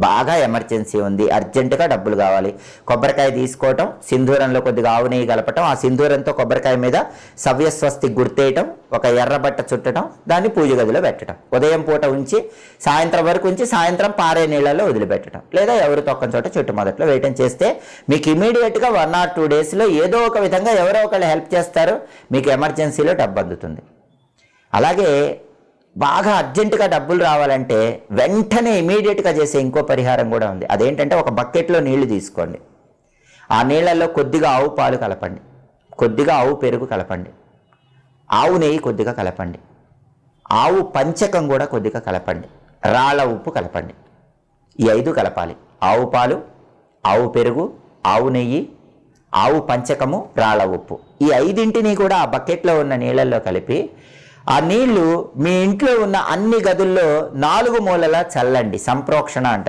బాగా ఎమర్జెన్సీ ఉంది, అర్జెంటుగా డబ్బులు కావాలి, కొబ్బరికాయ తీసుకోవటం, సింధూరంలో కొద్దిగా ఆవు నెయ్యి కలపటం, ఆ సింధూరంతో కొబ్బరికాయ మీద సవ్యస్వస్తి గుర్తేయటం, ఒక ఎర్రబట్ట చుట్టడం, దాన్ని పూజ గదిలో పెట్టడం, ఉదయం పూట ఉంచి సాయంత్రం వరకు ఉంచి సాయంత్రం పారే నీళ్ళలో వదిలిపెట్టడం, లేదా ఎవరు తొక్కని చోట చెట్టు మొదట్లో వేయటం చేస్తే మీకు ఇమీడియట్గా 1 or 2 డేస్లో ఏదో ఒక విధంగా ఎవరో ఒకళ్ళు హెల్ప్ చేస్తారు, మీకు ఎమర్జెన్సీలో డబ్బు అందుతుంది. అలాగే బాగా అర్జెంటుగా డబ్బులు రావాలంటే వెంటనే ఇమీడియట్గా చేసే ఇంకో పరిహారం కూడా ఉంది. అదేంటంటే ఒక బకెట్లో నీళ్లు తీసుకోండి, ఆ నీళ్ళల్లో కొద్దిగా ఆవు పాలు కలపండి, కొద్దిగా ఆవు పెరుగు కలపండి, ఆవు నెయ్యి కొద్దిగా కలపండి, ఆవు పంచకం కూడా కొద్దిగా కలపండి, రాళ్ళ ఉప్పు కలపండి. ఈ 5 కలపాలి. ఆవు పాలు, ఆవు పెరుగు, ఆవు నెయ్యి, ఆవు పంచకము, రాళ్ళ ఉప్పు. ఈ 5ంటిని కూడా ఆ బకెట్లో ఉన్న నీళ్ళల్లో కలిపి ఆ నీళ్లు మీ ఇంట్లో ఉన్న అన్ని గదుల్లో 4 మూలలా చల్లండి. సంప్రోక్షణ అంటారు.